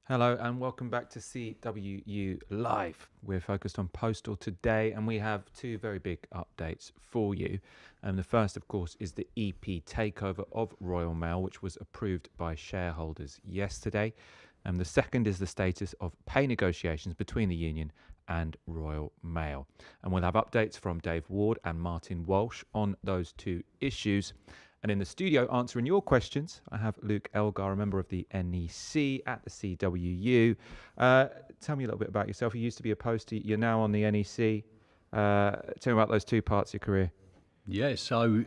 Hello and welcome back to CWU Live. We're focused on postal today and we have two very big updates for you. The first, of course, is the EP takeover of Royal Mail, which was approved by shareholders yesterday. The second is the status of pay negotiations between the union and Royal Mail. And we'll have updates from Dave Ward and Martin Walsh on those two issues. And in the studio answering your questions, I have Luke Elgar, a member of the NEC at the CWU. Tell me a little bit about yourself. You used to be a postie, you're now on the NEC. Tell me about those two parts of your career. Yeah, so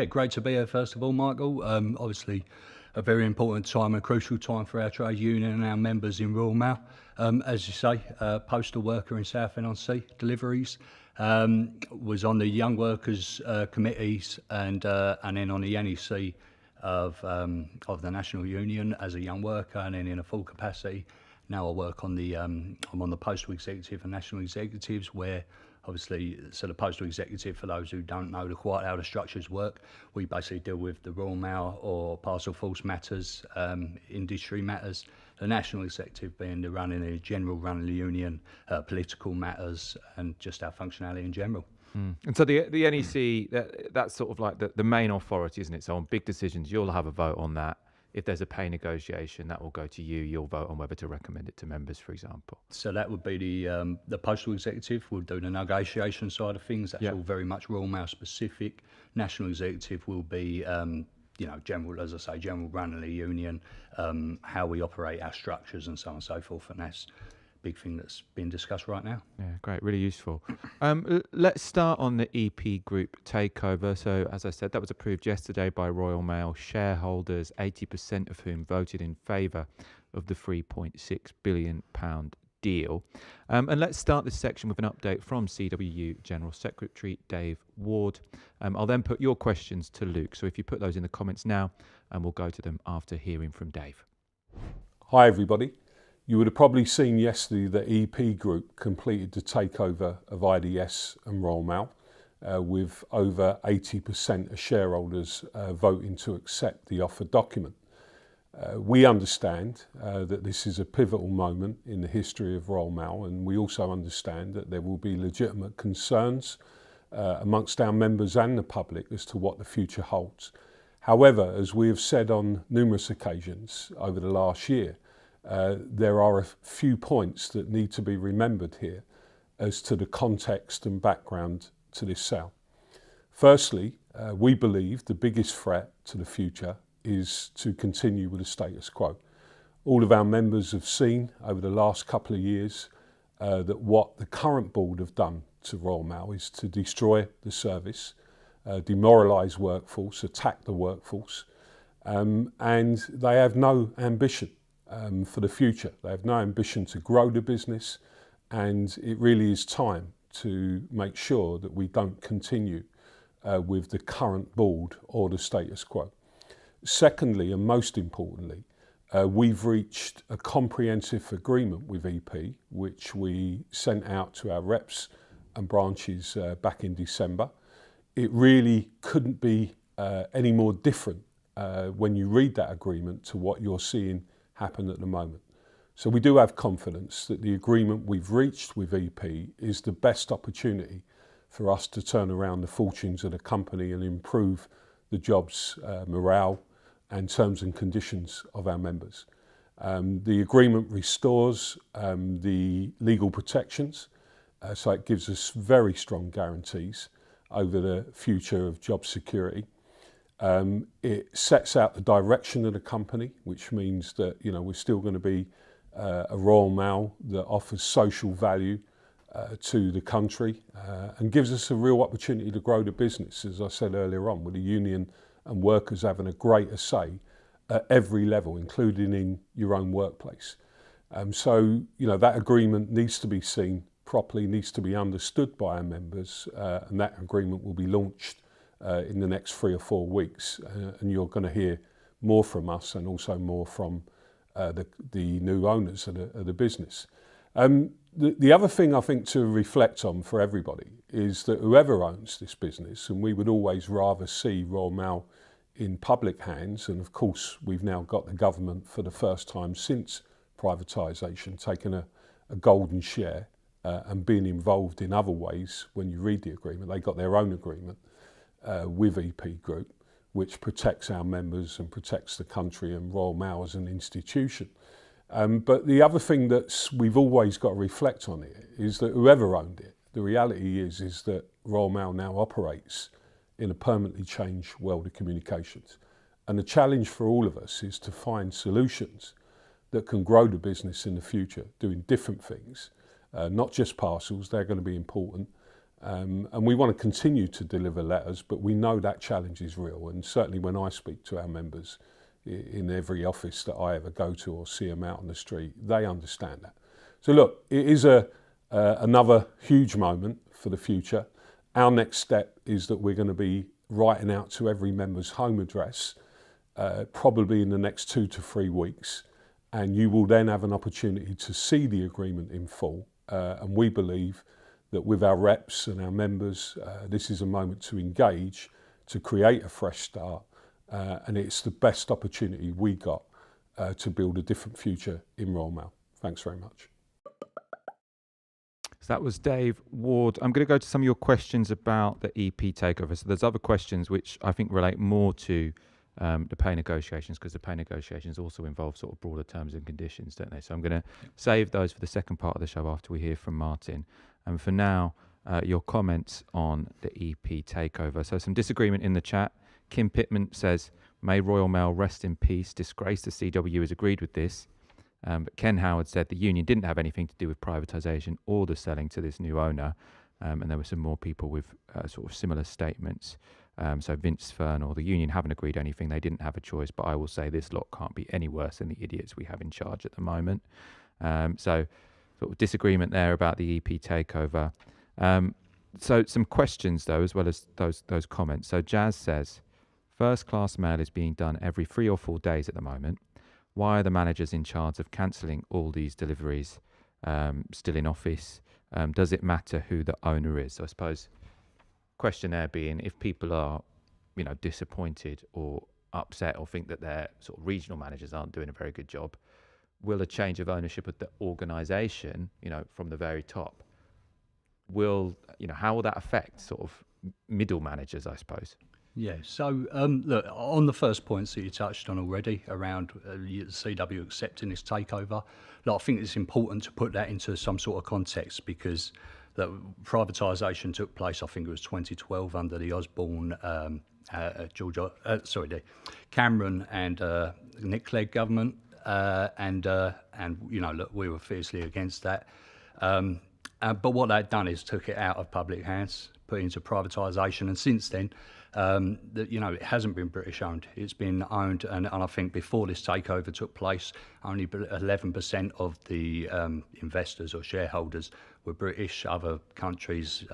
great to be here first of all, Michael. Obviously a very important time, a crucial time for our trade union and our members in Royal Mail. As you say, postal worker in Southend-on-Sea deliveries. Was on the Young Workers committees and then on the NEC of the National Union as a young worker, and then in a full capacity. Now I work on the I'm on the postal executive and national executives, where obviously, so the postal executive, for those who don't know quite how the structures work, we basically deal with the Royal Mail or parcel force matters, industry matters. The national executive being the general running the union, political matters, and just our functionality in general. And so the NEC, that's sort of like the main authority, isn't it? So on big decisions, you'll have a vote on that. If there's a pay negotiation, that will go to you. You'll vote on whether to recommend it to members, for example. So that would be the postal executive will do the negotiation side of things. That's all very much Royal Mail specific. National executive will be, general, as I say, general run of the union, how we operate our structures and so on and so forth. And that's a big thing that's being discussed right now. Yeah, great, really useful. Let's start on the EP Group takeover. So, as I said, that was approved yesterday by Royal Mail shareholders, 80% of whom voted in favour of the £3.6 billion deal. And let's start this section with an update from CWU General Secretary Dave Ward. I'll then put your questions to Luke. So if you put those in the comments now, and we'll go to them after hearing from Dave. Hi everybody. You would have probably seen yesterday that EP Group completed the takeover of IDS and Royal Mail, with over 80% of shareholders voting to accept the offered document. We understand that this is a pivotal moment in the history of Royal Mail, and we also understand that there will be legitimate concerns amongst our members and the public as to what the future holds. However, as we have said on numerous occasions over the last year, there are a few points that need to be remembered here as to the context and background to this sale. Firstly, we believe the biggest threat to the future is to continue with the status quo. All of our members have seen over the last couple of years that what the current board have done to Royal Mail is to destroy the service, demoralise workforce, attack the workforce, and they have no ambition for the future. They have no ambition to grow the business, and it really is time to make sure that we don't continue with the current board or the status quo. Secondly, and most importantly, we've reached a comprehensive agreement with EP, which we sent out to our reps and branches back in December. It really couldn't be any more different when you read that agreement to what you're seeing happen at the moment. So we do have confidence that the agreement we've reached with EP is the best opportunity for us to turn around the fortunes of the company and improve the jobs, morale and terms and conditions of our members. The agreement restores the legal protections, so it gives us very strong guarantees over the future of job security. It sets out the direction of the company, which means that we're still going to be a Royal Mail that offers social value to the country and gives us a real opportunity to grow the business, as I said earlier on, with the union and workers having a greater say at every level, including in your own workplace. So that agreement needs to be seen properly, needs to be understood by our members, and that agreement will be launched in the next 3 or 4 weeks, and you're going to hear more from us and also more from the new owners of the business. The other thing I think to reflect on for everybody is that whoever owns this business, and we would always rather see Royal Mail in public hands, and of course we've now got the government for the first time since privatisation, taking a golden share and being involved in other ways. When you read the agreement, they got their own agreement with EP Group, which protects our members and protects the country and Royal Mail as an institution. But the other thing that we've always got to reflect on it is that whoever owned it, the reality is that Royal Mail now operates in a permanently changed world of communications. And the challenge for all of us is to find solutions that can grow the business in the future, doing different things, not just parcels. They're going to be important. And we want to continue to deliver letters, but we know that challenge is real. And certainly when I speak to our members in every office that I ever go to or see them out on the street, they understand that. So look, it is another huge moment for the future. Our next step is that we're going to be writing out to every member's home address, probably in the next 2 to 3 weeks. And you will then have an opportunity to see the agreement in full. And we believe that with our reps and our members, this is a moment to engage, to create a fresh start, and it's the best opportunity we got to build a different future in Royal Mail. Thanks very much. So that was Dave Ward. I'm going to go to some of your questions about the EP takeover. So there's other questions which I think relate more to the pay negotiations, because the pay negotiations also involve sort of broader terms and conditions, don't they? So I'm going to save those for the second part of the show after we hear from Martin. And for now, your comments on the EP takeover. So some disagreement in the chat. Kim Pittman says, may Royal Mail rest in peace. Disgrace the CWU has agreed with this. But Ken Howard said the union didn't have anything to do with privatisation or the selling to this new owner. And there were some more people with sort of similar statements. So Vince Fernall, the union haven't agreed anything. They didn't have a choice. But I will say this lot can't be any worse than the idiots we have in charge at the moment. So sort of disagreement there about the EP takeover. So some questions, though, as well as those comments. So Jazz says, first class mail is being done every 3 or 4 days at the moment. Why are the managers in charge of cancelling all these deliveries still in office? Does it matter who the owner is? So I suppose question there being, if people are, disappointed or upset or think that their sort of regional managers aren't doing a very good job, will a change of ownership of the organisation, from the very top, how will that affect sort of middle managers, I suppose? Yeah, so look, on the first points that you touched on already around the CW accepting this takeover, look, I think it's important to put that into some sort of context, because the privatisation took place, I think it was 2012 under the Osborne, the Cameron and Nick Clegg government, and look, we were fiercely against that. But what they'd done is took it out of public hands, put it into privatisation, and since then, it hasn't been British owned. It's been owned, and I think before this takeover took place, only 11% of the investors or shareholders were British. Other countries,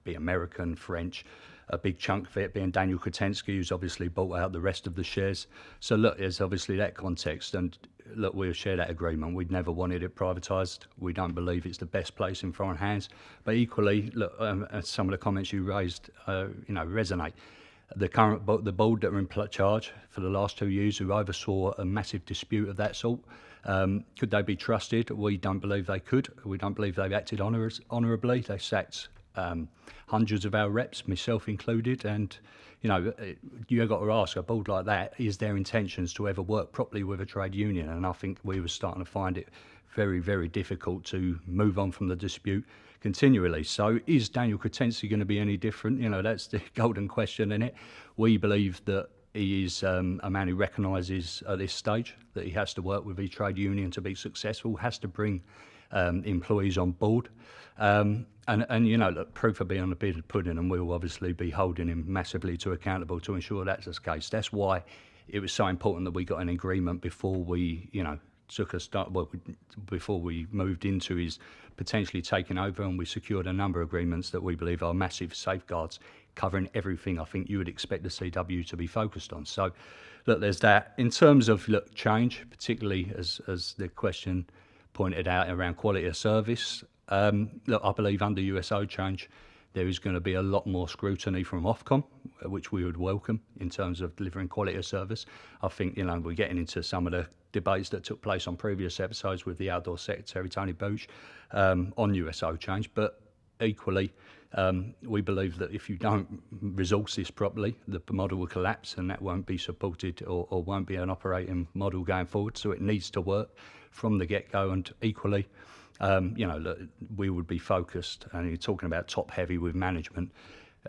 be American, French, a big chunk of it being Daniel Kotensky, who's obviously bought out the rest of the shares. So look, there's obviously that context, and look, we'll share that agreement. We'd never wanted it privatised. We don't believe it's the best place in foreign hands. But equally, look, some of the comments you raised, resonate. The board that were in charge for the last 2 years, who oversaw a massive dispute of that sort, could they be trusted? We don't believe they could. We don't believe they've acted honourably. They sacked hundreds of our reps, myself included, and you've got to ask a board like that, is their intentions to ever work properly with a trade union? And I think we were starting to find it very, very difficult to move on from the dispute continually. So is Daniel Kotensky going to be any different? That's the golden question, isn't it? We believe that he is a man who recognises at this stage that he has to work with the trade union to be successful, has to bring employees on board. Look, proof will be on the bit of pudding, and we'll obviously be holding him massively accountable to ensure that's the case. That's why it was so important that we got an agreement before we, before we moved into his potentially taking over, and we secured a number of agreements that we believe are massive safeguards covering everything I think you would expect the CW to be focused on. So, look, there's that. In terms of change, particularly as the question pointed out around quality of service, look, I believe under USO change, there is going to be a lot more scrutiny from Ofcom, which we would welcome in terms of delivering quality of service. I think, we're getting into some of the debates that took place on previous episodes with the Outdoor Secretary, Tony Booch, on USO change. But equally, we believe that if you don't resource this properly, the model will collapse, and that won't be supported or won't be an operating model going forward. So it needs to work from the get-go, and equally, we would be focused, and you're talking about top-heavy with management.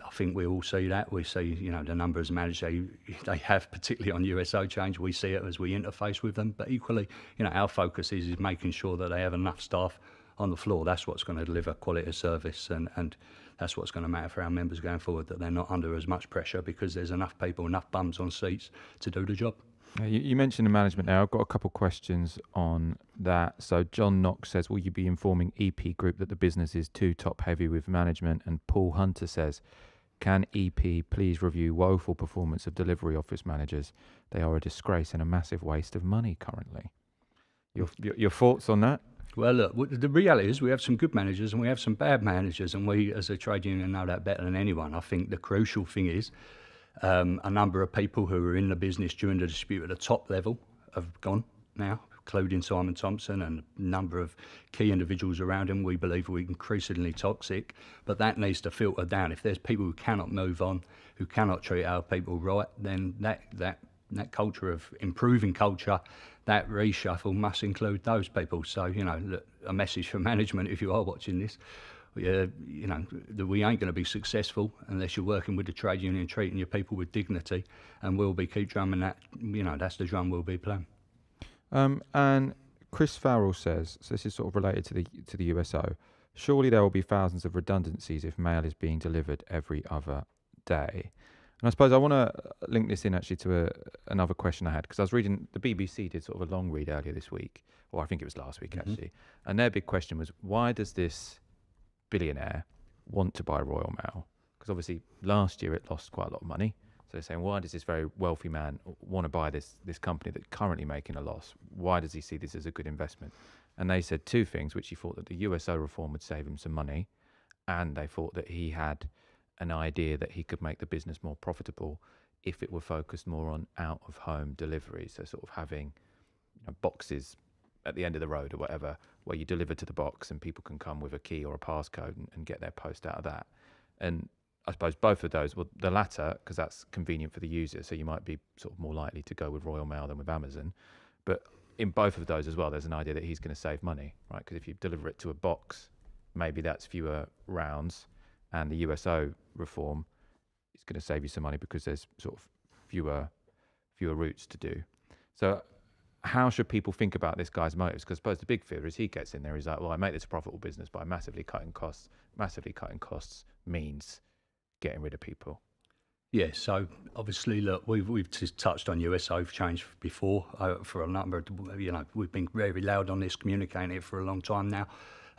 I think we all see that. We see, the numbers of managers they have, particularly on USO change. We see it as we interface with them. But equally, our focus is making sure that they have enough staff on the floor. That's what's going to deliver quality of service, and that's what's going to matter for our members going forward, that they're not under as much pressure because there's enough people, enough bums on seats to do the job. You mentioned the management there. I've got a couple of questions on that. So John Knox says, will you be informing EP Group that the business is too top heavy with management? And Paul Hunter says, can EP please review woeful performance of delivery office managers? They are a disgrace and a massive waste of money currently. Your thoughts on that? Well, look, the reality is we have some good managers and we have some bad managers, and we as a trade union know that better than anyone. I think the crucial thing is a number of people who were in the business during the dispute at the top level have gone now, including Simon Thompson and a number of key individuals around him. We believe we're increasingly toxic, but that needs to filter down. If there's people who cannot move on, who cannot treat our people right, then that culture of improving culture, that reshuffle must include those people. So, look, a message for management, if you are watching this, that we ain't going to be successful unless you're working with the trade union, treating your people with dignity, and we'll be keep drumming that. That's the drum we'll be playing. And Chris Farrell says, so this is sort of related to the USO. Surely there will be thousands of redundancies if mail is being delivered every other day. And I suppose I want to link this in actually to another question I had, because I was reading, the BBC did sort of a long read earlier this week, or I think it was last week actually, and their big question was, why does this billionaire want to buy Royal Mail? Because obviously last year it lost quite a lot of money. So they're saying, why does this very wealthy man want to buy this company that's currently making a loss? Why does he see this as a good investment? And they said two things, which he thought that the USO reform would save him some money, and they thought that he had an idea that he could make the business more profitable if it were focused more on out-of-home delivery. So sort of having boxes at the end of the road or whatever, where you deliver to the box and people can come with a key or a passcode and get their post out of that. And I suppose both of those, well, the latter, because that's convenient for the user, so you might be sort of more likely to go with Royal Mail than with Amazon. But in both of those as well, there's an idea that he's going to save money, right? Because if you deliver it to a box, maybe that's fewer rounds, and the USO reform is going to save you some money because there's sort of fewer routes to do. So how should people think about this guy's motives? Because I suppose the big fear is he gets in there, he's like, well, I make this a profitable business by massively cutting costs. Massively cutting costs means getting rid of people. Yeah, so obviously, look, we've just touched on USO change before for a number of, we've been very loud on this, communicating it for a long time now.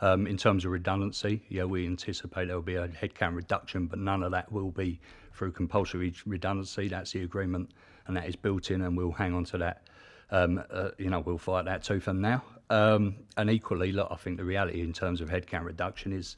In terms of redundancy, we anticipate there will be a headcount reduction, but none of that will be through compulsory redundancy. That's the agreement, and that is built in, and we'll hang on to that. We'll fight that tooth and nail. And equally, look, I think the reality in terms of headcount reduction is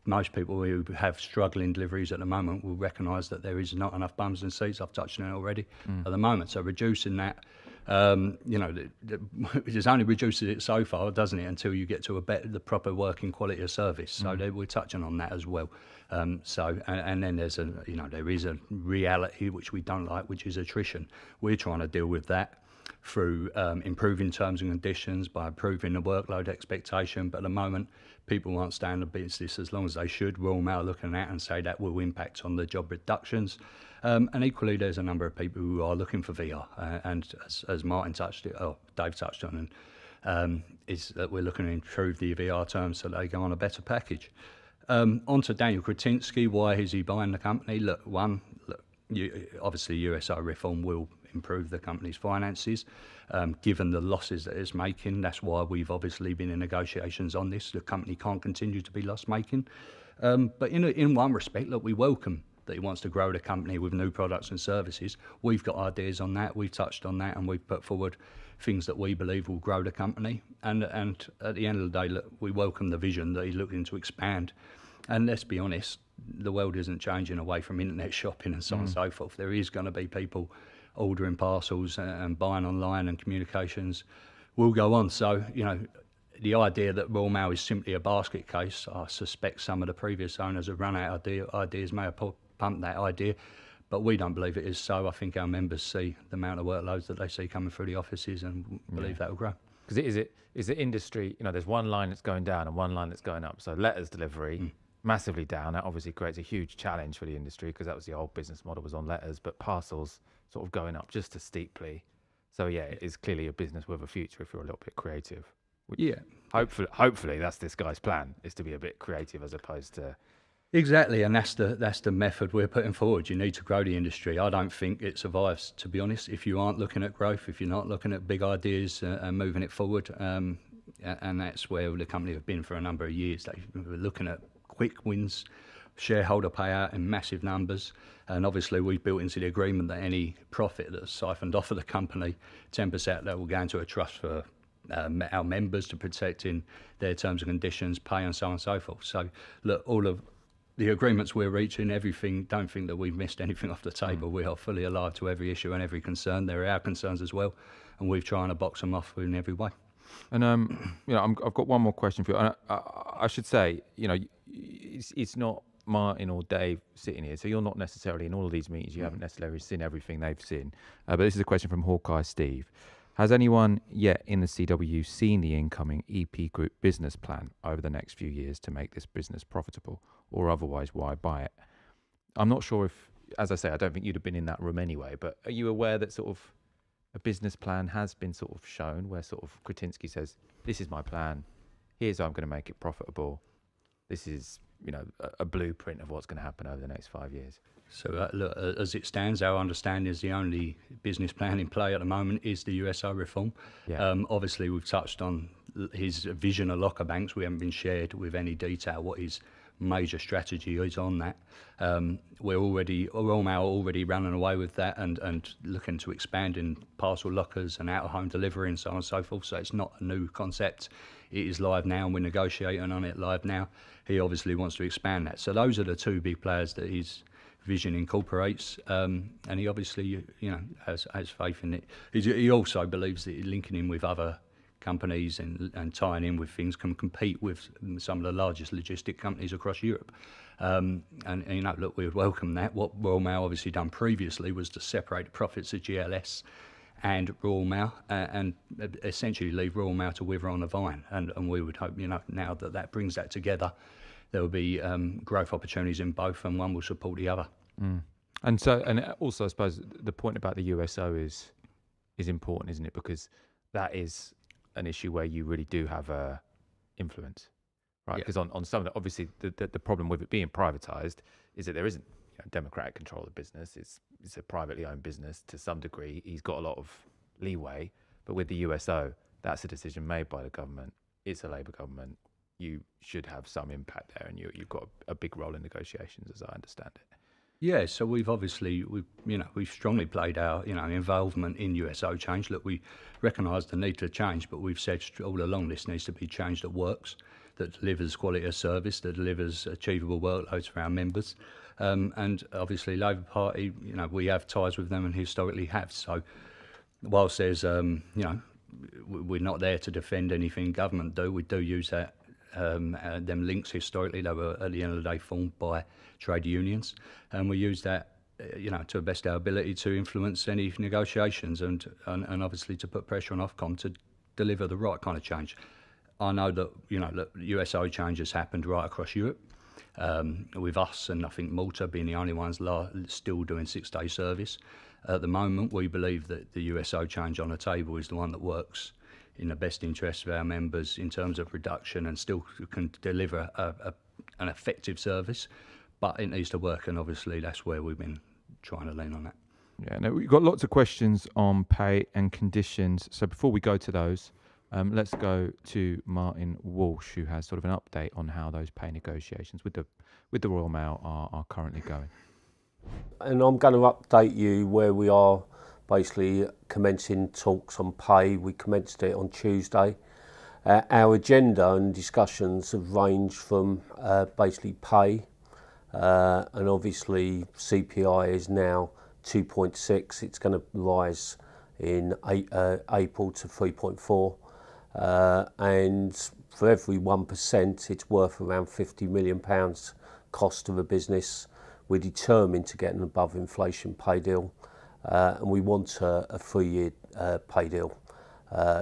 most people who have struggling deliveries at the moment will recognise that there is not enough bums and seats. I've touched on it already at the moment. So reducing that, it just only reduces it so far, doesn't it, until you get to the proper working quality of service. So we're touching on that as well. And then there's there is a reality which we don't like, which is attrition. We're trying to deal with that through improving terms and conditions, by improving the workload expectation. But at the moment, people aren't staying in the business as long as they should. Royal Mail looking at and say that will impact on the job reductions. And equally, there's a number of people who are looking for VR. And as Martin touched it, Dave touched on, is that we're looking to improve the VR terms so they go on a better package. On to Daniel Kretinsky, why is he buying the company? Obviously USO reform will improve the company's finances, given the losses that it's making. That's why we've obviously been in negotiations on this. The company can't continue to be loss-making. But in one respect, look, we welcome that he wants to grow the company with new products and services. We've got ideas on that. We've touched on that, and we've put forward things that we believe will grow the company. And at the end of the day, look, we welcome the vision that he's looking to expand And let's be honest, the world isn't changing away from internet shopping and so on and so forth. There is going to be people ordering parcels and buying online, and communications will go on. So, the idea that Royal Mail is simply a basket case, I suspect some of the previous owners have run out of ideas, may have pumped that idea, but we don't believe it is so. I think our members see the amount of workloads that they see coming through the offices and believe that will grow. Because is the industry, there's one line that's going down and one line that's going up. So letters delivery, massively down. That obviously creates a huge challenge for the industry, because that was the old business model, was on letters, but parcels sort of going up just as steeply. So yeah, it is clearly a business with a future if you're a little bit creative. Yeah. Hopefully that's this guy's plan, is to be a bit creative as opposed to... Exactly, and that's the method we're putting forward. You need to grow the industry. I don't think it survives, to be honest, if you aren't looking at growth, if you're not looking at big ideas and moving it forward. And that's where the company have been for a number of years. They were looking at quick wins, shareholder payout in massive numbers, and obviously we've built into the agreement that any profit that's siphoned off of the company, 10% that will go into a trust for our members to protect in their terms and conditions, pay, and so on and so forth. So look, all of the agreements we're reaching, everything, don't think that we've missed anything off the table. We are fully alive to every issue and every concern. There are our concerns as well, and we're trying to box them off in every way. And I've got one more question for you. I should say, it's not Martin or Dave sitting here, so you're not necessarily in all of these meetings. You haven't necessarily seen everything they've seen. But this is a question from Hawkeye Steve. Has anyone yet in the CWU seen the incoming EP Group business plan over the next few years to make this business profitable, or otherwise why buy it? I'm not sure if, as I say, I don't think you'd have been in that room anyway, but are you aware that sort of a business plan has been sort of shown, where sort of Kretinsky says, this is my plan, here's how I'm going to make it profitable, this is, a blueprint of what's going to happen over the next 5 years? So look, as it stands, our understanding is the only business plan in play at the moment is the USO reform. Yeah. Obviously, we've touched on his vision of locker banks. We haven't been shared with any detail what his major strategy is on that. Royal Mail already running away with that and looking to expand in parcel lockers and out-of-home delivery and so on and so forth. So it's not a new concept. It is live now, and we're negotiating on it live now. He obviously wants to expand that. So those are the two big players that his vision incorporates, and he obviously, has faith in it. He also believes that linking in with other companies and tying in with things can compete with some of the largest logistic companies across Europe. Look, we would welcome that. What Royal Mail obviously done previously was to separate the profits of GLS and Royal Mail and essentially leave Royal Mail to wither on the vine. And we would hope, now that brings that together, there will be growth opportunities in both, and one will support the other. And also, I suppose the point about the USO is important, isn't it? Because that is an issue where you really do have influence, right? Because on some of the, obviously the problem with it being privatized is that there isn't democratic control of the business. It's a privately owned business to some degree. He's got a lot of leeway, but with the USO, that's a decision made by the government. It's a Labour government. You should have some impact there, and you've got a big role in negotiations, as I understand it. Yeah, so we've strongly played our involvement in USO change. Look, we recognise the need to change, but we've said all along this needs to be change that works, that delivers quality of service, that delivers achievable workloads for our members. And obviously, Labour Party, we have ties with them and historically have. So, whilst there's, we're not there to defend anything government do, we do use that. Them links historically, they were at the end of the day formed by trade unions, and we use that to the best of our ability to influence any negotiations and obviously to put pressure on Ofcom to deliver the right kind of change. I know that USO change has happened right across Europe, with us and I think Malta being the only ones still doing 6-day service. At the moment, we believe that the USO change on the table is the one that works in the best interest of our members in terms of reduction and still can deliver an effective service, but it needs to work, and obviously that's where we've been trying to lean on that. Yeah, no, we've got lots of questions on pay and conditions. So before we go to those, let's go to Martin Walsh, who has sort of an update on how those pay negotiations with the Royal Mail are currently going. And I'm going to update you where we are basically commencing talks on pay. We commenced it on Tuesday. Our agenda and discussions have ranged from basically pay, and obviously CPI is now 2.6. It's going to rise in April to 3.4, and for every 1%, it's worth around £50 million cost of a business. We're determined to get an above inflation pay deal, and we want a 3-year pay deal.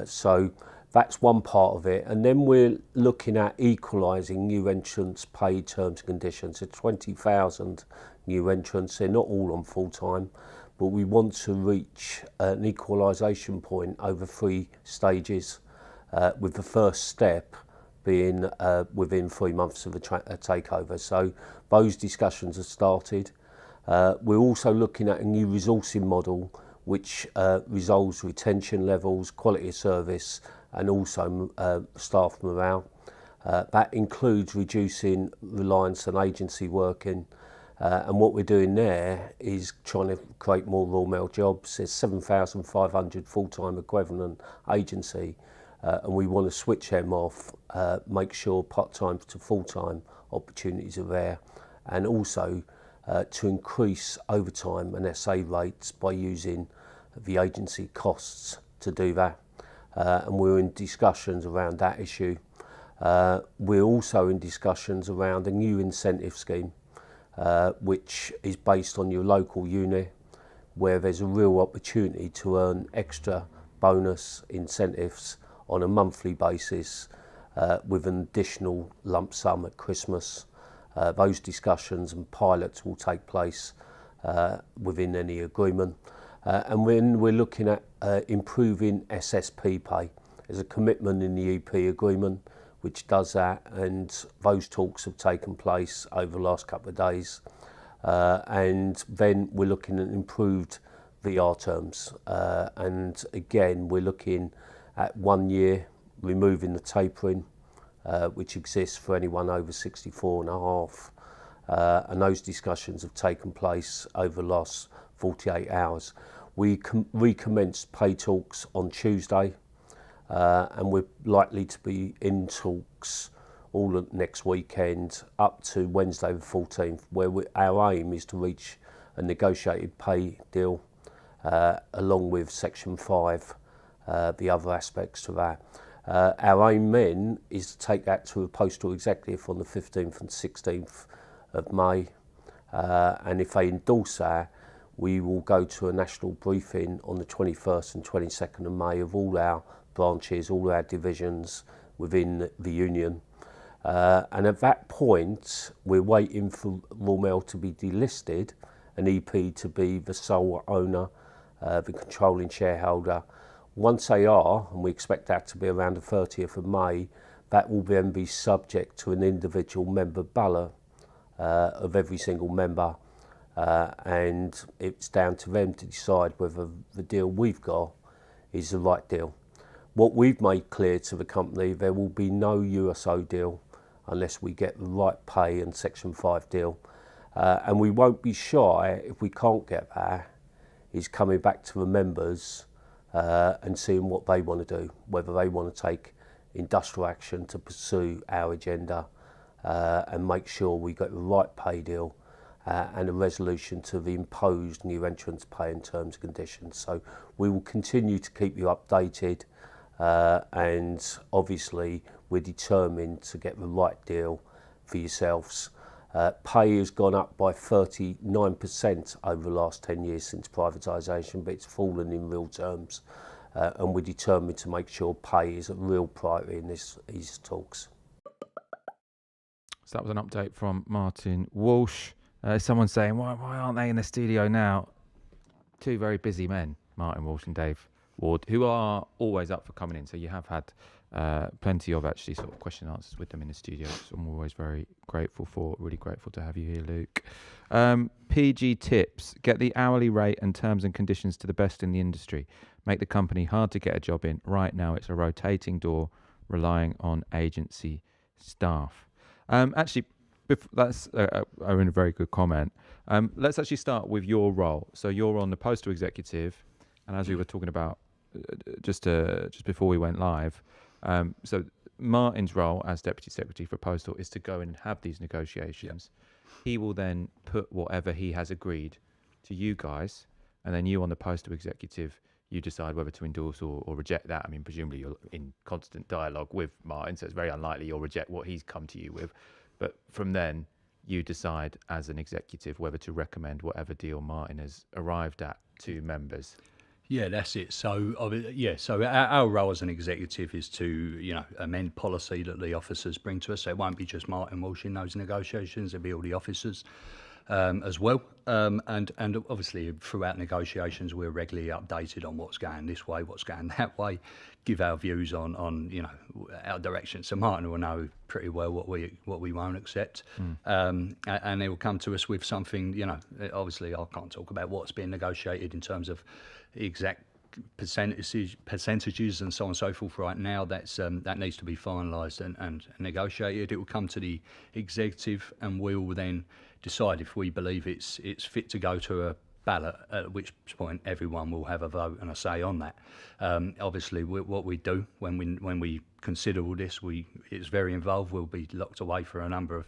So that's one part of it. And then we're looking at equalising new entrants' pay terms and conditions. So 20,000 new entrants, they're not all on full time, but we want to reach an equalisation point over 3 stages, with the first step being within 3 months of a takeover. So those discussions have started. We're also looking at a new resourcing model which resolves retention levels, quality of service, and also staff morale. That includes reducing reliance on agency working, and what we're doing there is trying to create more Royal Mail jobs. There's 7,500 full-time equivalent agency, and we want to switch them off, make sure part-time to full-time opportunities are there, and also to increase overtime and SA rates by using the agency costs to do that. And we're in discussions around that issue. We're also in discussions around a new incentive scheme, which is based on your local unit, where there's a real opportunity to earn extra bonus incentives on a monthly basis, with an additional lump sum at Christmas. Those discussions and pilots will take place within any agreement. And when we're looking at improving SSP pay, there's a commitment in the EP agreement which does that, and those talks have taken place over the last couple of days. And then we're looking at improved VR terms, and again we're looking at 1 year, removing the tapering, which exists for anyone over 64 and a half, and those discussions have taken place over the last 48 hours. We recommenced pay talks on Tuesday, and we're likely to be in talks all of next weekend up to Wednesday the 14th, where our aim is to reach a negotiated pay deal, along with Section 5, the other aspects to that. Our aim then is to take that to a postal executive on the 15th and 16th of May, and if they endorse that, we will go to a national briefing on the 21st and 22nd of May of all our branches, all our divisions within the union. And at that point, we're waiting for Royal Mail to be delisted and EP to be the sole owner, the controlling shareholder. Once they are, and we expect that to be around the 30th of May, that will then be subject to an individual member ballot of every single member, and it's down to them to decide whether the deal we've got is the right deal. What we've made clear to the company, there will be no USO deal unless we get the right pay and Section 5 deal, and we won't be shy if we can't get that, is coming back to the members and seeing what they want to do, whether they want to take industrial action to pursue our agenda and make sure we get the right pay deal and a resolution to the imposed new entrants pay and terms and conditions. So we will continue to keep you updated, and obviously we're determined to get the right deal for yourselves. Pay has gone up by 39% over the last 10 years since privatisation, but it's fallen in real terms, and we're determined to make sure pay is a real priority in these talks. So that was an update from Martin Walsh. Someone's saying, why aren't they in the studio now? Two very busy men, Martin Walsh and Dave Ward, who are always up for coming in. So you have had plenty of actually sort of question and answers with them in the studio, which I'm always very grateful for. Really grateful to have you here, Luke. PG tips: get the hourly rate and terms and conditions to the best in the industry. Make the company hard to get a job in. Right now, it's a rotating door, relying on agency staff. Actually, that's a very good comment. Let's actually start with your role. So you're on the postal executive, and as we were talking about just before we went live, So Martin's role as Deputy Secretary for Postal is to go in and have these negotiations. He will then put whatever he has agreed to you guys, and then you on the Postal Executive, you decide whether to endorse or reject that. I mean, presumably you're in constant dialogue with Martin, so it's very unlikely you'll reject what he's come to you with. But from then, you decide as an executive whether to recommend whatever deal Martin has arrived at to members. Yeah, that's it. So, so our role as an executive is to, amend policy that the officers bring to us. So it won't be just Martin Walsh in those negotiations; it'll be all the officers as well. And obviously, throughout negotiations, we're regularly updated on what's going this way, what's going that way, give our views on our direction. So Martin will know pretty well what we won't accept, and he will come to us with something. Obviously, I can't talk about what's being negotiated in terms of exact percentages and so on and so forth right now. That needs to be finalised and negotiated. It will come to the executive, and we will then decide if we believe it's fit to go to a ballot, at which point everyone will have a vote and a say on that. Obviously, what we do when we consider all this, it's very involved. We'll be locked away for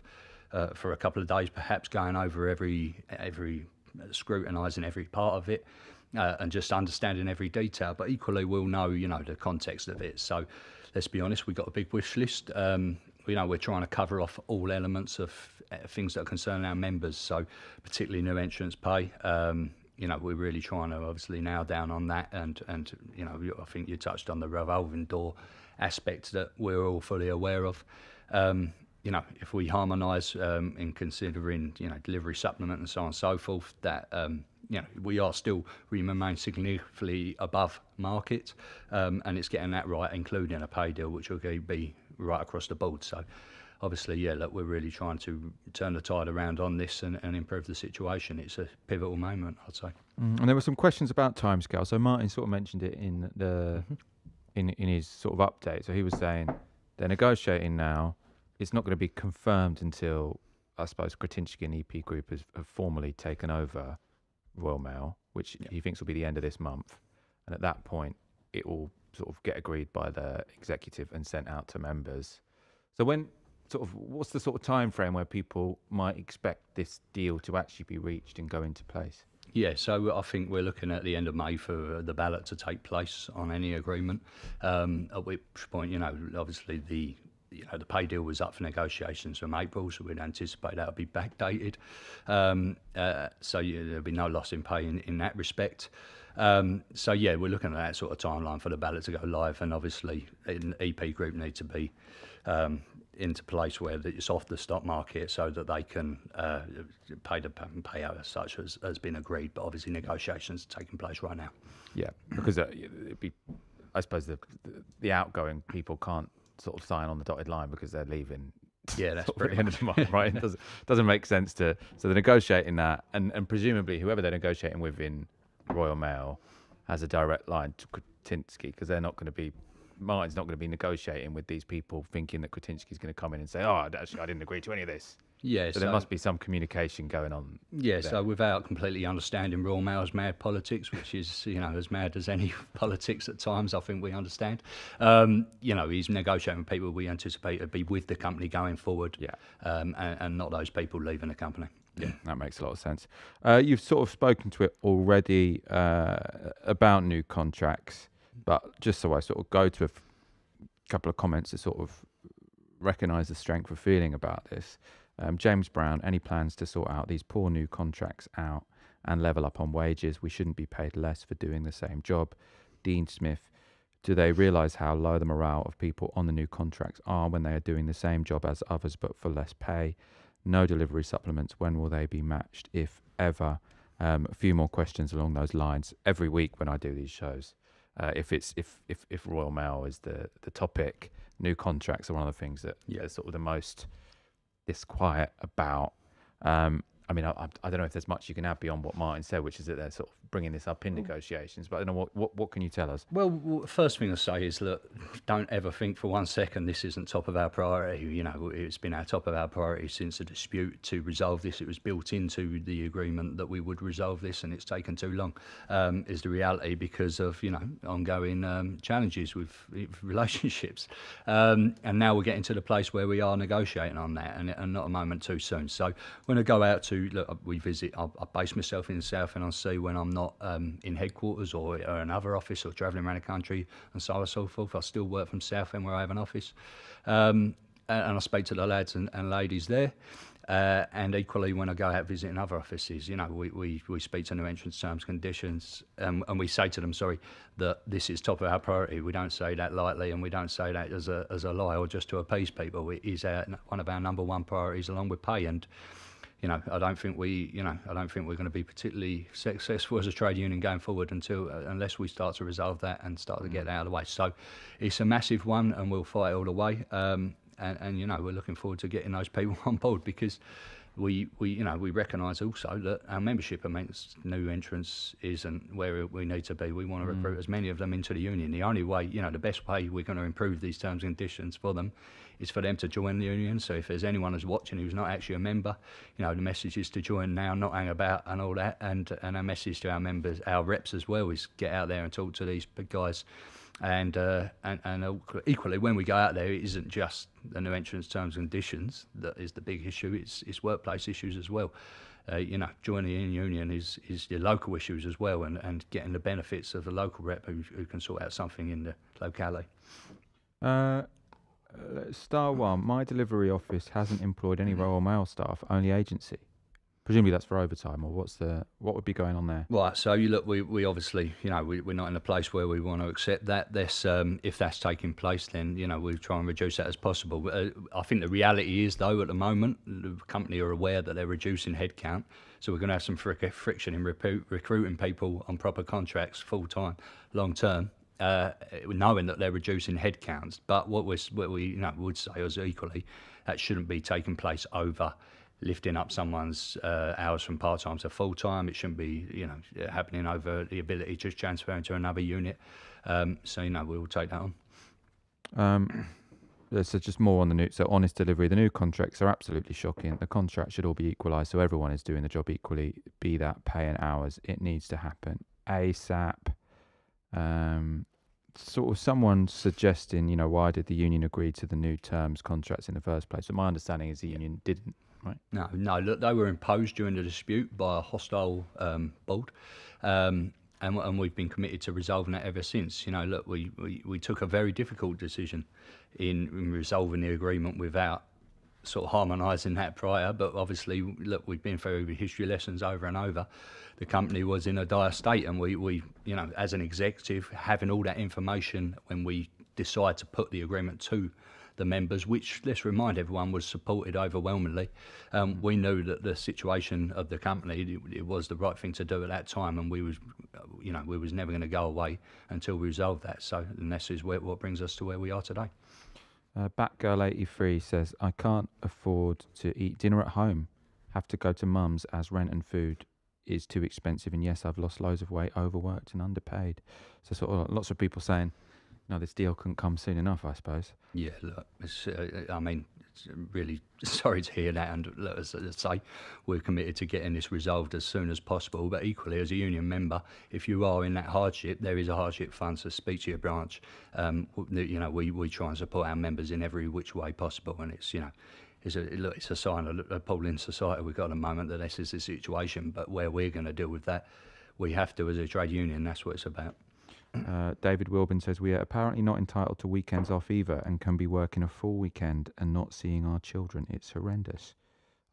for a couple of days, perhaps going over every scrutinising every part of it. And just understanding every detail, but equally we'll know, the context of it. So let's be honest, we've got a big wish list. We're trying to cover off all elements of things that concern our members. So particularly new entrants pay. We're really trying to obviously nail down on that. And I think you touched on the revolving door aspect that we're all fully aware of. If we harmonise in considering, delivery supplement and so on and so forth, that we remain significantly above market, and it's getting that right, including a pay deal, which will be right across the board. So obviously, we're really trying to turn the tide around on this and improve the situation. It's a pivotal moment, I'd say. And there were some questions about timescale. So Martin sort of mentioned it in in his sort of update. So he was saying they're negotiating now. It's not going to be confirmed until, I suppose, Kretinsky and EP Group have formally taken over Royal Mail, which he thinks will be the end of this month. And at that point, it will sort of get agreed by the executive and sent out to members. So what's the sort of time frame where people might expect this deal to actually be reached and go into place? Yeah, so I think we're looking at the end of May for the ballot to take place on any agreement. At which point, obviously the pay deal was up for negotiations from April, so we'd anticipate that would be backdated. So there'll be no loss in pay in that respect. We're looking at that sort of timeline for the ballot to go live, and obviously an EP Group need to be into place where it's off the stock market so that they can pay the payout as such has been agreed. But obviously negotiations are taking place right now. Yeah, because it'd be, I suppose the outgoing people can't sort of sign on the dotted line because they're leaving. Yeah, that's at the end of the month, right? It doesn't make sense so they're negotiating that, and presumably whoever they're negotiating with in Royal Mail has a direct line to Kretinsky, because Martin's not going to be negotiating with these people thinking that Kretinsky's going to come in and say, actually I didn't agree to any of this. Yeah, so there must be some communication going on. Yeah, so without completely understanding Royal Mail's mad politics, which is, as mad as any politics at times, I think we understand. He's negotiating with people we anticipate to be with the company going forward, and not those people leaving the company. Yeah, that makes a lot of sense. You've sort of spoken to it already about new contracts, but just so I sort of go to a couple of comments to sort of recognise the strength of feeling about this. James Brown, any plans to sort out these poor new contracts out and level up on wages? We shouldn't be paid less for doing the same job. Dean Smith, do they realise how low the morale of people on the new contracts are when they are doing the same job as others but for less pay? No delivery supplements. When will they be matched, if ever? A few more questions along those lines every week when I do these shows. If Royal Mail is the topic, new contracts are one of the things that is sort of the most disquiet about. I don't know if there's much you can add beyond what Martin said, which is that they're sort of bringing this up in negotiations, but I don't know what can you tell us? Well, first thing to say is, look, don't ever think for 1 second this isn't top of our priority. You know, it's been our top of our priority since the dispute to resolve this. It was built into the agreement that we would resolve this, and it's taken too long, is the reality, because of, you know, ongoing challenges with relationships. And now we're getting to the place where we are negotiating on that, and not a moment too soon. So when I go out to, look, we visit, I base myself in the south and I see when I'm not in headquarters or another office or travelling around the country and so on and so forth. I still work from Southend where I have an office, and I speak to the lads and ladies there. And equally, when I go out visiting other offices, you know, we speak to new entrants' terms, conditions, and we say to them, sorry, that this is top of our priority. We don't say that lightly, and we don't say that as a lie or just to appease people. It is one of our number one priorities, along with pay. And you know, I don't think we're going to be particularly successful as a trade union going forward unless we start to resolve that and start to get that out of the way. So it's a massive one, and we'll fight all the way. And you know, we're looking forward to getting those people on board, because we recognise also that our membership amongst new entrants isn't where we need to be. We want to recruit as many of them into the union. The only way, you know, the best way we're going to improve these terms and conditions for them is for them to join the union. So if there's anyone who's watching who's not actually a member, you know, the message is to join now, not hang about and all that. And our message to our members, our reps as well, is get out there and talk to these big guys. And equally, when we go out there, it isn't just the new entrants' terms and conditions that is the big issue. It's workplace issues as well. You know, joining in union is the local issues as well, and getting the benefits of a local rep who can sort out something in the locality. Star one, my delivery office hasn't employed any Royal Mail staff, only agency. Presumably that's for overtime, or what would be going on there? Right, so you look, we obviously, you know, we're not in a place where we want to accept that. If that's taking place, then, you know, we'll try and reduce that as possible. But I think the reality is, though, at the moment, the company are aware that they're reducing headcount, so we're going to have some friction in recruiting people on proper contracts, full-time, long-term, knowing that they're reducing headcounts. But what we you know, would say is equally, that shouldn't be taking place over lifting up someone's hours from part-time to full-time. It shouldn't be, you know, happening over the ability to transfer into another unit. So, you know, we will take that on. So just more on the new, so honest delivery. The new contracts are absolutely shocking. The contract should all be equalised, so everyone is doing the job equally, be that pay and hours. It needs to happen ASAP. Sort of someone suggesting, you know, why did the union agree to the new terms contracts in the first place? So my understanding is the union didn't. Right. No. Look, they were imposed during the dispute by a hostile board, and we've been committed to resolving that ever since. You know, look, we took a very difficult decision in resolving the agreement without sort of harmonising that prior. But obviously, look, we've been through history lessons over and over. The company was in a dire state, and we you know, as an executive, having all that information when we decide to put the agreement to the members, which, let's remind everyone, was supported overwhelmingly. We knew that the situation of the company, it was the right thing to do at that time, and we was never going to go away until we resolved that. So, and this is what brings us to where we are today. Batgirl83 says, I can't afford to eat dinner at home. Have to go to mum's as rent and food is too expensive. And yes, I've lost loads of weight, overworked and underpaid. So sort of lots of people saying, no, this deal couldn't come soon enough, I suppose. Yeah, look, I mean, it's really sorry to hear that. And look, as I say, we're committed to getting this resolved as soon as possible. But equally, as a union member, if you are in that hardship, there is a hardship fund, so speak to your branch. You know, we try and support our members in every which way possible. And it's, you know, it's a sign of appalling society we've got at the moment that this is the situation. But where we're going to deal with that, we have to as a trade union. That's what it's about. David Wilburn says, we are apparently not entitled to weekends off either and can be working a full weekend and not seeing our children. It's horrendous.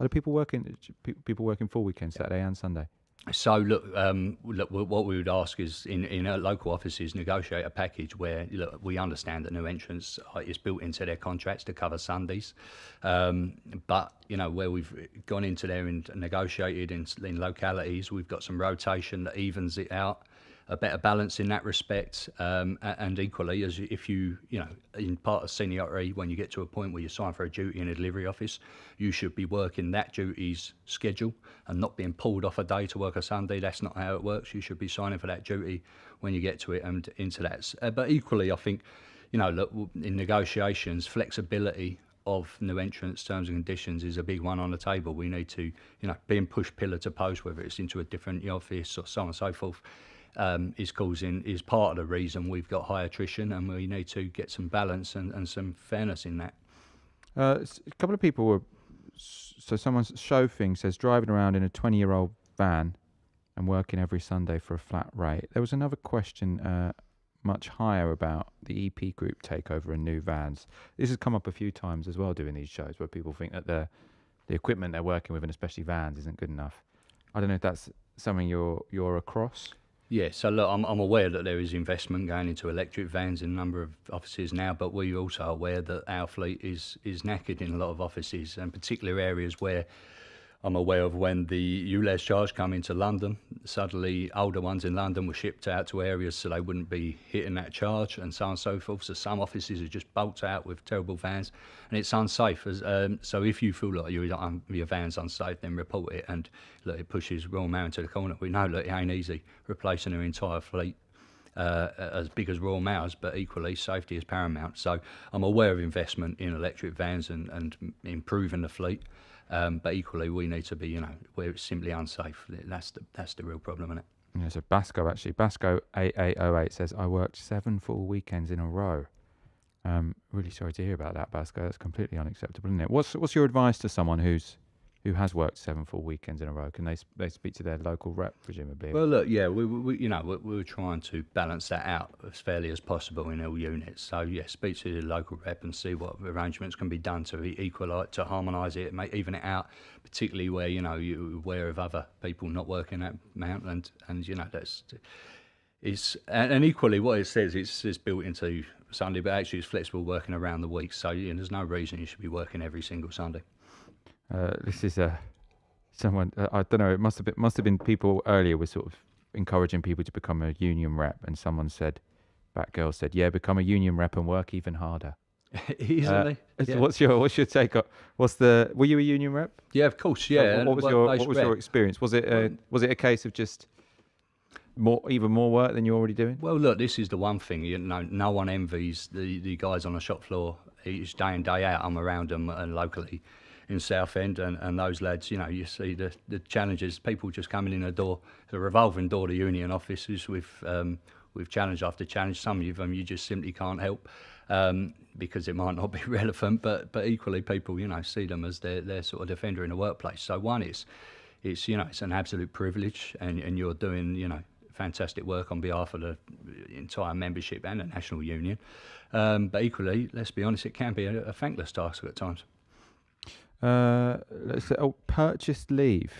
Are there people working full weekends, Saturday and Sunday? So look, what we would ask is in our local offices, negotiate a package where, look, we understand that new entrants is built into their contracts to cover Sundays, but you know, where we've gone into there and negotiated in localities, we've got some rotation that evens it out a better balance in that respect. And equally, as if you know, in part of seniority, when you get to a point where you sign for a duty in a delivery office, you should be working that duty's schedule and not being pulled off a day to work a Sunday. That's not how it works. You should be signing for that duty when you get to it and into that. But equally, I think, you know, look, in negotiations, flexibility of new entrants' terms and conditions is a big one on the table. We need to, you know, being pushed pillar to post, whether it's into a different office or so on and so forth, is part of the reason we've got high attrition, and we need to get some balance and some fairness in that. A couple of people were, so someone's show thing says driving around in a 20-year-old van and working every Sunday for a flat rate. There was another question much higher about the EP group takeover and new vans. This has come up a few times as well doing these shows, where people think that the equipment they're working with, and especially vans, isn't good enough. I don't know if that's something you're across. Yeah, so look, I'm aware that there is investment going into electric vans in a number of offices now, but we're also aware that our fleet is knackered in a lot of offices, and particular areas where I'm aware of when the ULEZ charge come into London, suddenly older ones in London were shipped out to areas so they wouldn't be hitting that charge, and so on and so forth. So some offices are just bulked out with terrible vans, and it's unsafe. So if you feel like your van's unsafe, then report it, and look, it pushes Royal Mail into the corner. We know that it ain't easy replacing an entire fleet as big as Royal Mail's, but equally safety is paramount. So I'm aware of investment in electric vans and improving the fleet. But equally, we need to be, you know, where it's simply unsafe. That's the real problem, isn't it? Yeah, so Basco 8808 says, I worked 7 full weekends in a row. Really sorry to hear about that, Basco. That's completely unacceptable, isn't it? What's your advice to someone who has worked 7 full weekends in a row? Can they speak to their local rep, presumably? Well, look, yeah, we we're trying to balance that out as fairly as possible in all units. So, yeah, speak to the local rep and see what arrangements can be done to equalise, to harmonise it, even it out, particularly where, you know, you're aware of other people not working that amount, and you know, and equally what it says, it's built into Sunday, but actually it's flexible working around the week. So, you know, there's no reason you should be working every single Sunday. This is someone, I don't know, it must have been people earlier were sort of encouraging people to become a union rep, and someone said, Batgirl said, yeah, become a union rep and work even harder. Easily. Yeah. What's your take on, were you a union rep? Yeah, of course, yeah. What was your experience? Was it a case of just even more work than you're already doing? Well, look, this is the one thing, you know, no one envies the guys on the shop floor each day in, day out. I'm around them and locally in Southend, and those lads, you know, you see the challenges, people just coming in the door, the revolving door to union offices with challenge after challenge. Some of them you just simply can't help because it might not be relevant, but equally people, you know, see them as their sort of defender in the workplace. So one, it's you know, it's an absolute privilege, and you're doing, you know, fantastic work on behalf of the entire membership and the national union. But equally, let's be honest, it can be a thankless task at times. Let's say, purchased leave.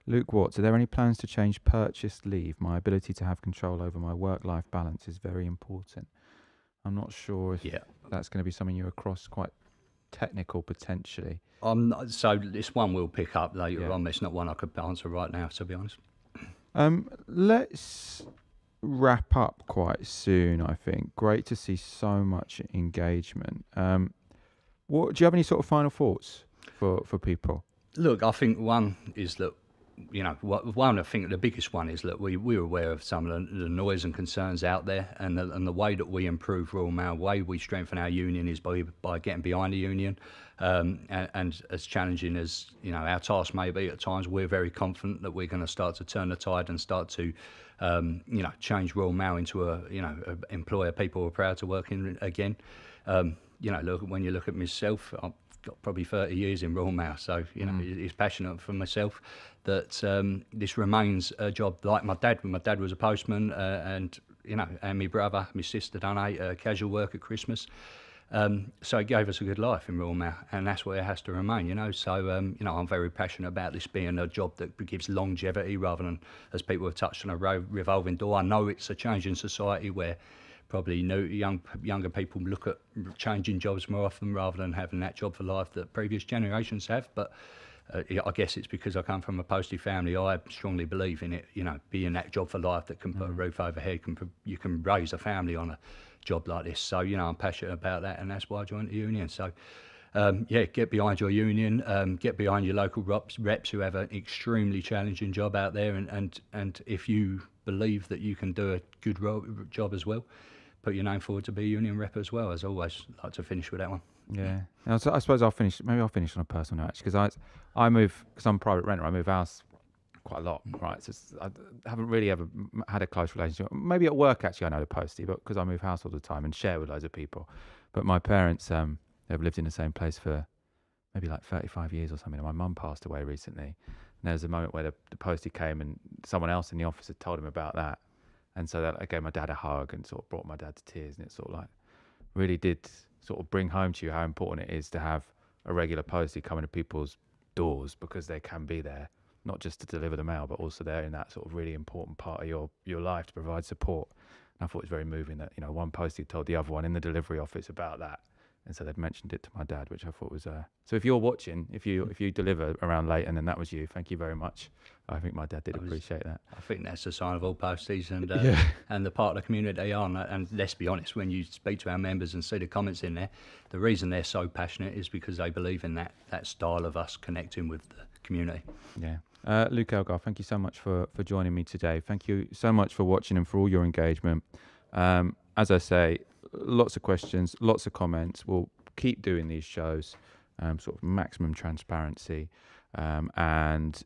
Luke Watts, are there any plans to change purchased leave? My ability to have control over my work-life balance is very important. I'm not sure if that's going to be something you're across, quite technical potentially. So this one we'll pick up later on. It's not one I could answer right now, to be honest. Let's wrap up quite soon, I think. Great to see so much engagement. Do you have any sort of final thoughts for people? Look, I think one is that, you know, I think the biggest one is that we're aware of some of the noise and concerns out there, and the way that we improve Royal Mail, the way we strengthen our union is by getting behind the union, and as challenging as, you know, our task may be at times, we're very confident that we're going to start to turn the tide and start to you know, change Royal Mail into a employer people are proud to work in again. You know, look, when you look at myself, I've got probably 30 years in Royal Mail, so, you know, it's passionate for myself that this remains a job like my dad. When my dad was a postman, and, you know, and my brother, my sister done casual work at Christmas. So it gave us a good life in Royal Mail, and that's where it has to remain, you know. So, you know, I'm very passionate about this being a job that gives longevity rather than, as people have touched on, a revolving door. I know it's a change in society where probably younger people look at changing jobs more often rather than having that job for life that previous generations have. But I guess it's because I come from a postie family. I strongly believe in it, being that job for life that can put a roof overhead, you can raise a family on a job like this. So, I'm passionate about that, and that's why I joined the union. So, get behind your union, get behind your local reps who have an extremely challenging job out there, and if you believe that you can do a good job as well, put your name forward to be a union rep as well. As always, like to finish with that one. Yeah, and so I suppose I'll finish on a personal note, actually, because I move, because I'm a private renter, I move house quite a lot, right? So I haven't really ever had a close relationship. Maybe at work, actually, I know the postie, but because I move house all the time and share with loads of people. But my parents, they've lived in the same place for maybe like 35 years or something. And my mum passed away recently. And there was a moment where the postie came and someone else in the office had told him about that. And so that I gave my dad a hug and sort of brought my dad to tears. And it sort of like really did sort of bring home to you how important it is to have a regular postie coming to people's doors, because they can be there, not just to deliver the mail, but also they're in that sort of really important part of your life to provide support. And I thought it was very moving that, one postie told the other one in the delivery office about that. And so they'd mentioned it to my dad, which I thought was... So if you're watching, if you deliver around Leighton and that was you, thank you very much. I think my dad did appreciate that. I think that's a sign of all posties and and the part of the community they are. And let's be honest, when you speak to our members and see the comments in there, the reason they're so passionate is because they believe in that style of us connecting with the community. Yeah. Luke Elgar, thank you so much for joining me today. Thank you so much for watching and for all your engagement. As I say, lots of questions, lots of comments. We'll keep doing these shows, sort of maximum transparency, and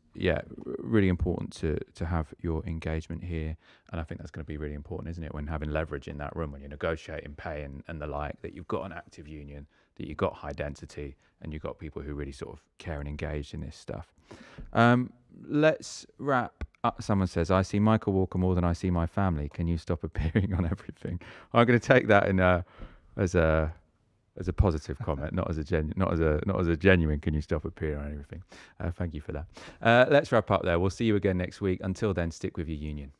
really important to have your engagement here. And I think that's going to be really important, isn't it, when having leverage in that room, when you're negotiating pay and the like, that you've got an active union, that you've got high density, and you've got people who really sort of care and engage in this stuff. Let's wrap up. Someone says, I see Michael Walker more than I see my family. Can you stop appearing on everything? I'm going to take that in as a positive comment, not as a genuine. Can you stop appearing on everything? Thank you for that. Let's wrap up there. We'll see you again next week. Until then, stick with your union.